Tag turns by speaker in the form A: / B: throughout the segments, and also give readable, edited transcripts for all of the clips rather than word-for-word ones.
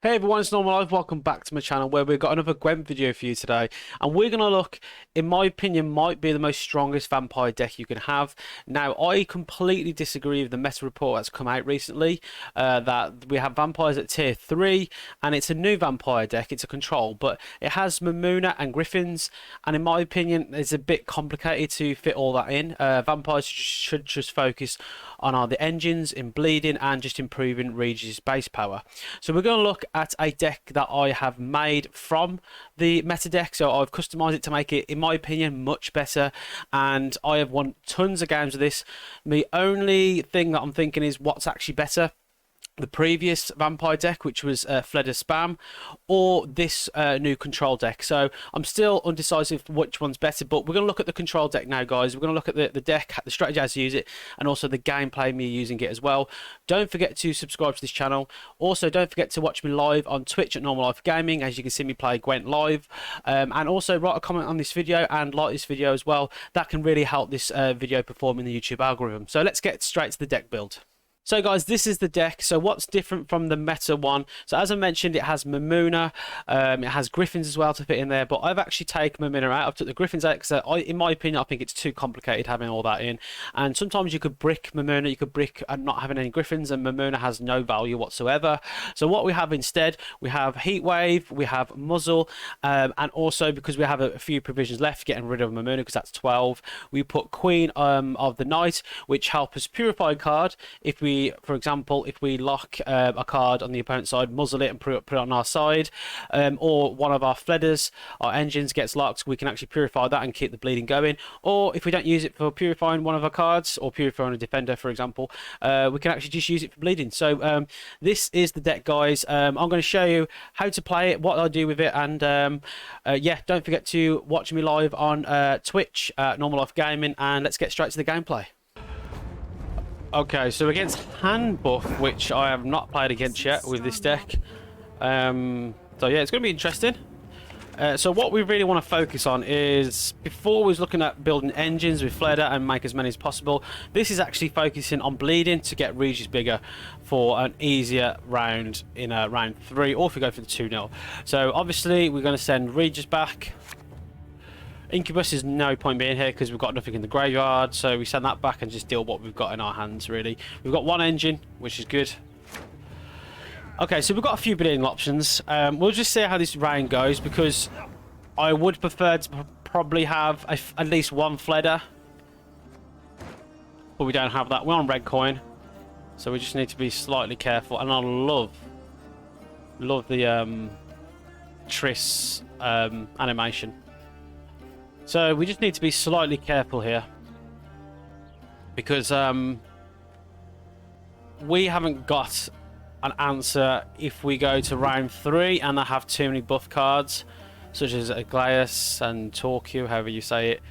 A: Hey everyone, it's Normal Life. Welcome back to my channel where we've got another Gwent video for you today. And we're going to look, in my opinion, might be the most strongest vampire deck you can have. Now, I completely disagree with the meta report that's come out recently, that we have vampires at tier 3, and it's a new vampire deck, it's a control, but it has Mamuna and Griffins, and in my opinion, it's a bit complicated to fit all that in. Vampires should just focus on the engines, in bleeding, and just improving Regis' base power. So we're going to look at a deck that I have made from the meta deck. So I've customized it to make it, in my opinion, much better, and I have won tons of games with this. The only thing that I'm thinking is what's actually better: the previous vampire deck, which was Fleder Spam, or this new control deck. So I'm still undecisive which one's better, but we're going to look at the control deck now, guys. We're going to look at the deck, the strategy as to use it, and also the gameplay me using it as well. Don't forget to subscribe to this channel. Also, don't forget to watch me live on Twitch at Normal Life Gaming, as you can see me play Gwent live. And also write a comment on this video and like this video as well. That can really help this video perform in the YouTube algorithm. So let's get straight to the deck build. So guys, this is the deck. So what's different from the meta one? So as I mentioned, it has Mamuna, it has Griffins as well to fit in there, but I've actually taken Mamuna out. I've took the Griffins out because in my opinion, I think it's too complicated having all that in. And sometimes you could brick Mamuna, you could brick not having any Griffins, and Mamuna has no value whatsoever. So what we have instead, we have heatwave, we have muzzle, and also because we have a few provisions left, getting rid of Mamuna because that's 12, we put Queen of the Night, which help us purify a card. If we, for example, if we lock a card on the opponent's side, muzzle it and put it on our side, or one of our Fleders, our engines gets locked, we can actually purify that and keep the bleeding going. Or if we don't use it for purifying one of our cards, or purifying a defender, for example, we can actually just use it for bleeding. So this is the deck, guys. I'm going to show you how to play it, what I do with it, and yeah, don't forget to watch me live on Twitch at Normal Life Gaming, and let's get straight to the gameplay. Okay, so against Handbuff, which I have not played against yet with this deck. So yeah, it's going to be interesting. So what we really want to focus on is, before we was looking at building engines with Fleder and make as many as possible, this is actually focusing on bleeding to get Regis bigger for an easier round in round 3, or if we go for the 2-0. So obviously we're going to send Regis back. Incubus is no point being here because we've got nothing in the graveyard, so we send that back and just deal what we've got in our hands, really. We've got one engine, which is good. Okay, so we've got a few bleeding options. We'll just see how this round goes, because I would prefer to probably have at least one Fleder, but we don't have that. We're on red coin, so we just need to be slightly careful. And I love the Triss animation. So we just need to be slightly careful here, because we haven't got an answer if we go to round 3 and I have too many buff cards, such as Aglaeus and Torque, however you say it.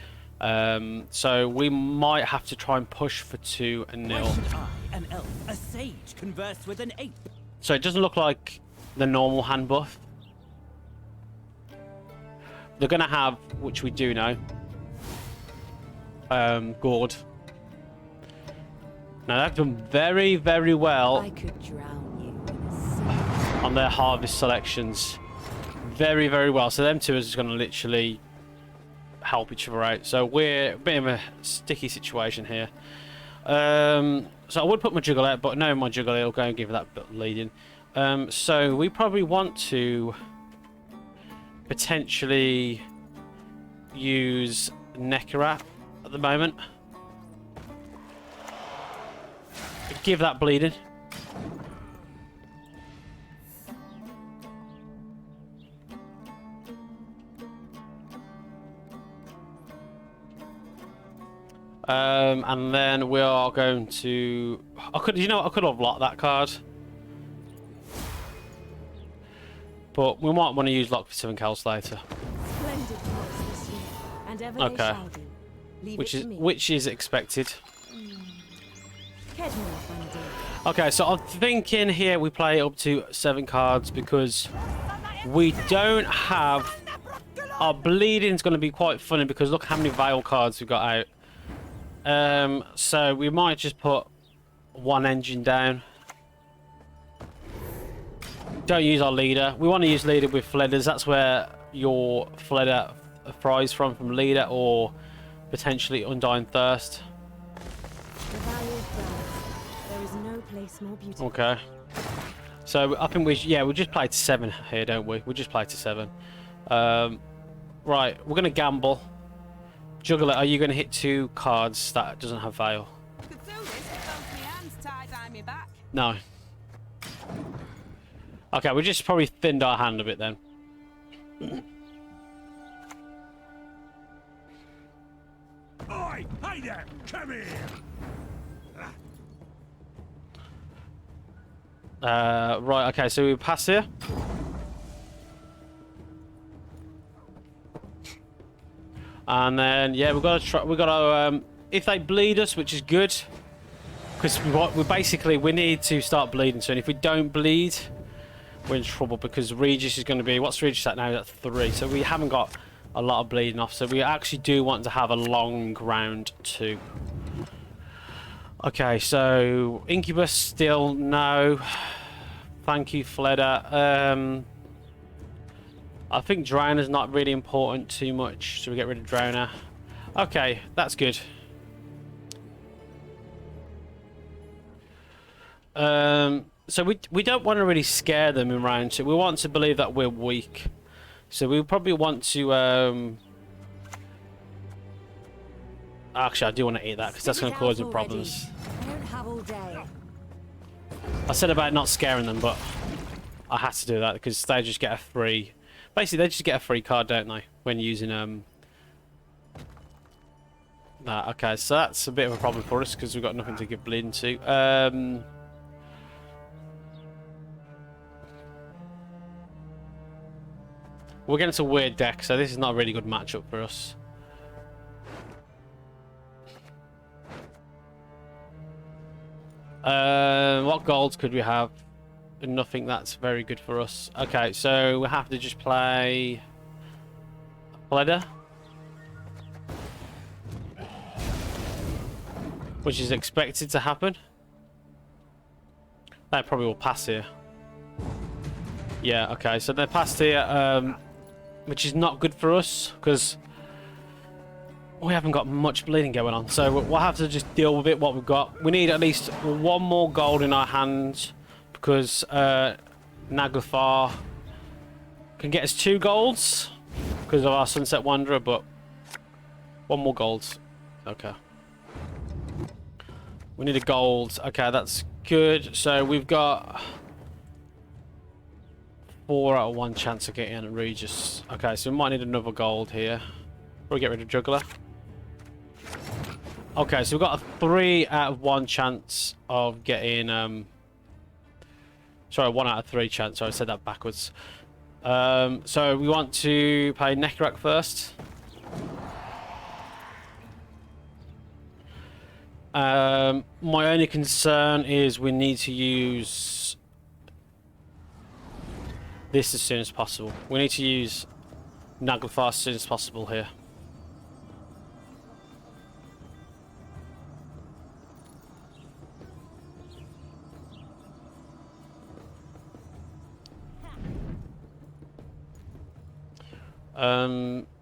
A: So we might have to try and push for 2-0.
B: Why should I, an elf, a sage, converse with an ape?
A: So it doesn't look like the normal hand buff. They're going to have, which we do know, Gourd. Now they've done very, very well
C: I could drown you in a sea.
A: on their harvest selections. Very, very well. So them two is just going to literally help each other out. So we're a bit of a sticky situation here. So I would put my Juggle out, but no, my Juggle will go and give that leading. So we probably want to potentially use Nekara at the moment. Give that bleeding. And then we are going to... I could have locked that card. But we might want to use Lock for 7 Kels later.
C: Splendid cards this year, and ever
A: Okay.
C: they shall do. Leave it to me.
A: Which is expected.
C: Kedmore, my dear.
A: Okay, so I'm thinking here we play up to 7 cards, because we don't have... Our bleeding is going to be quite funny, because look how many Veil cards we've got out. So we might just put one engine down. don't use our leader. We want to use leader with Fledders. That's where your Fledder fries from leader or potentially Undying Thirst.
C: The valley of flowers. There is no place more beautiful.
A: Okay. So I think we just play to 7 here, don't we? We just play to 7. Right, we're gonna gamble. Juggler, are you gonna hit 2 cards that doesn't have Veil?
D: Could do this with both my hands tied behind my back.
A: No. Okay, we just probably thinned our hand a bit then.
E: Oi! Hey there! Come here!
A: Right, okay, so we pass here. And then, yeah, we've got to try. We've got to, if they bleed us, which is good, because we need to start bleeding soon. If we don't bleed, we're in trouble because Regis is going to be. What's Regis at now? That's 3. So we haven't got a lot of bleeding off. So we actually do want to have a long round 2. Okay, so Incubus still no. Thank you, Fledder. I think Drowner's not really important too much, so we get rid of Drowner. Okay, that's good. So we don't want to really scare them in round 2. We want to believe that we're weak. So we probably want to... Actually, I do want to eat that because that's going to cause me problems.
C: I don't have all day.
A: I said about not scaring them, but I had to do that because they just get a free... Basically, they just get a free card, don't they, when using that. Okay, so that's a bit of a problem for us because we've got nothing to give bleeding to. We're getting to a weird deck, so this is not a really good matchup for us. What golds could we have? Nothing that's very good for us. Okay, so we have to just play Fledder, which is expected to happen. That probably will pass here. Yeah, okay, so they passed here, which is not good for us because we haven't got much bleeding going on. So we'll have to just deal with it, what we've got. We need at least 1 more gold in our hands because Naglfar can get us 2 golds because of our Sunset Wanderer, but 1 more gold. Okay. We need a gold. Okay, that's good. So we've got 4 out of 1 chance of getting a Regis. Okay, so we might need another gold here. We'll get rid of Juggler. Okay, so we've got a 3 out of 1 chance of getting... Sorry, 1 out of 3 chance. Sorry, I said that backwards. So we want to play Necrak first. My only concern is we need to use this as soon as possible. We need to use Naglfar as soon as possible here.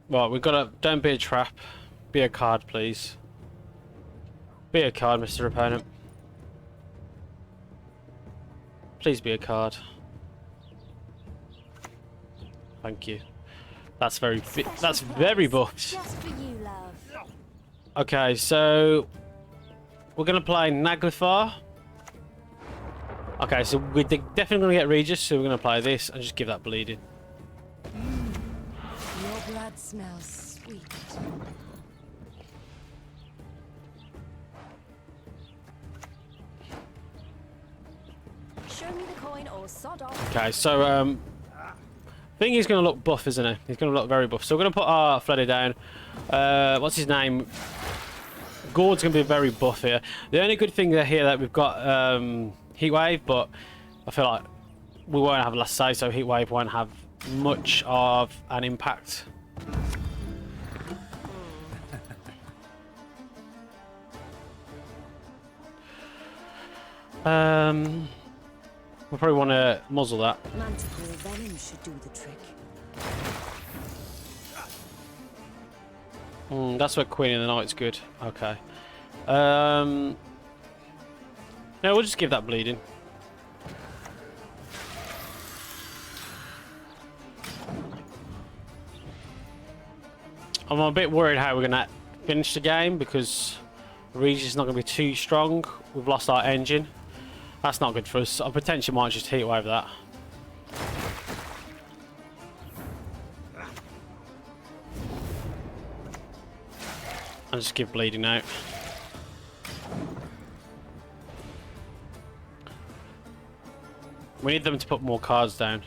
A: Well, we've got to... Don't be a trap. Be a card, please. Be a card, Mr. Opponent. Please be a card. Thank you. That's very buffed.
C: Just for you, love.
A: Okay, so we're gonna play Naglfar. Okay, so we're definitely gonna get Regis, so we're gonna play this and just give that bleeding.
C: Your blood smells sweet. Show me the coin or sod off.
A: Okay, so I think he's gonna look buff, isn't he? He's gonna look very buff. So we're gonna put our Fledder down. What's his name? Gord's gonna be very buff here. The only good thing here that we've got heatwave, but I feel like we won't have last say, so heatwave won't have much of an impact. We'll probably want to muzzle that.
C: Manticore venom should do the trick.
A: That's where Queen of the Night's good. Okay. No, we'll just give that bleeding. I'm a bit worried how we're going to finish the game because Regis is not going to be too strong. We've lost our engine. That's not good for us. I potentially might just heatwave that. And just give bleeding out. We need them to put more cards down.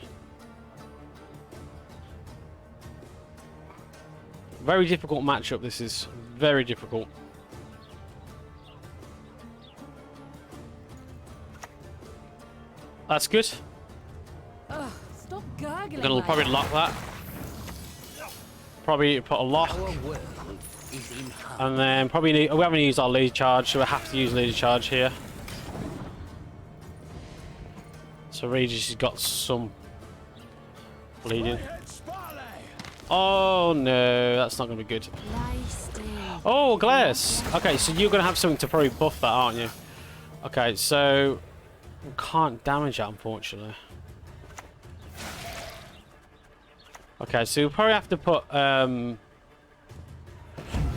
A: Very difficult matchup, this is. Very difficult. That's good.
C: Ugh, stop gargling.
A: We're gonna
C: like
A: probably
C: that.
A: lock that. Probably put a lock. And then probably need, we haven't used our lead charge, so we have to use lead charge here. So Regis has got some bleeding. Oh no, that's not going to be good.
C: Lie still.
A: Oh, glass. Okay, so you're going to have something to probably buff that, aren't you? Okay, so we can't damage that, unfortunately. Okay, so we'll probably have to put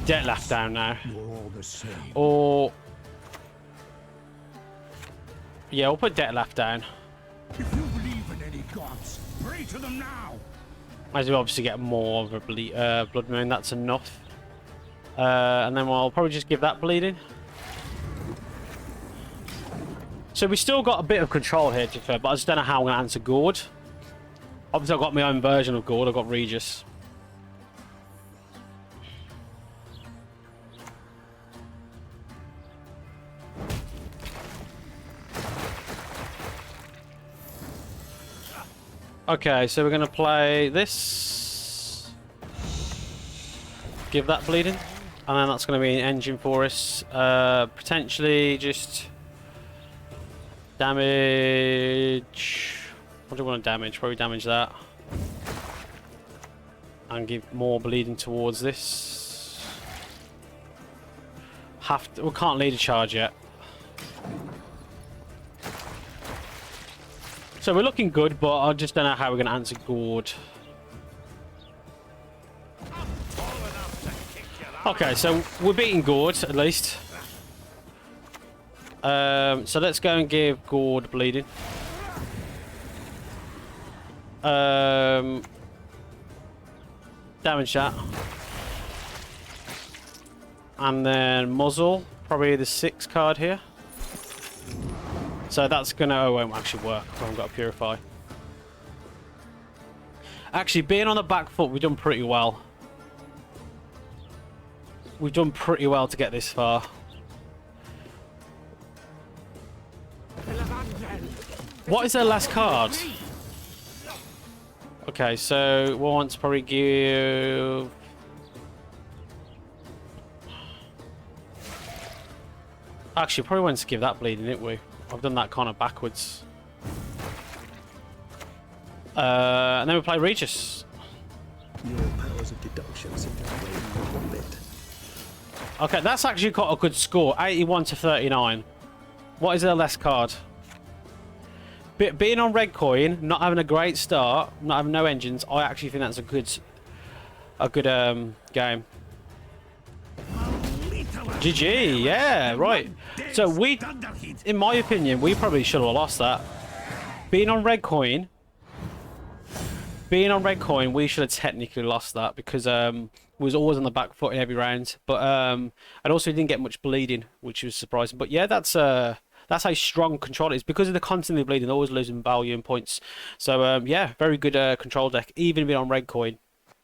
A: Detlef down now.
E: You're all the same.
A: Or yeah, we'll put Detlef down.
E: If you believe in any gods, pray to them now.
A: As we obviously get more of a blood moon, that's enough. And then we'll probably just give that bleeding. So we still got a bit of control here, to be fair, but I just don't know how I'm going to answer Gord. Obviously, I've got my own version of Gord. I've got Regis. Okay, so we're going to play this. Give that bleeding. And then that's going to be an engine for us. Potentially just damage. What do we want to damage? Probably damage that. And give more bleeding towards this. We can't lead a charge yet. So we're looking good, but I just don't know how we're going to answer Gord. Okay, so we're beating Gord, at least. So let's go and give Gord bleeding. Damage that. And then muzzle, probably the 6 card here. So that's gonna, oh, it won't actually work. I haven't got to purify. Actually, being on the back foot, we've done pretty well. We've done pretty well to get this far. What is their last card? Okay, so we'll want to probably give... Actually, probably want to give that bleeding, didn't we? I've done that kind of backwards. And then we play Regis.
F: Your powers of deduction seem to have waned a little bit.
A: Okay, that's actually got a good score. 81 to 39. What is their last card? Being on red coin, not having a great start, not having no engines, I actually think that's a good game. GG, yeah, right. So we, in my opinion, we probably should have lost that. Being on red coin, we should have technically lost that because we was always on the back foot in every round. But and also we didn't get much bleeding, which was surprising. But yeah, that's how strong control it is because of the constantly bleeding, always losing value and points. So yeah, very good control deck, even being on red coin.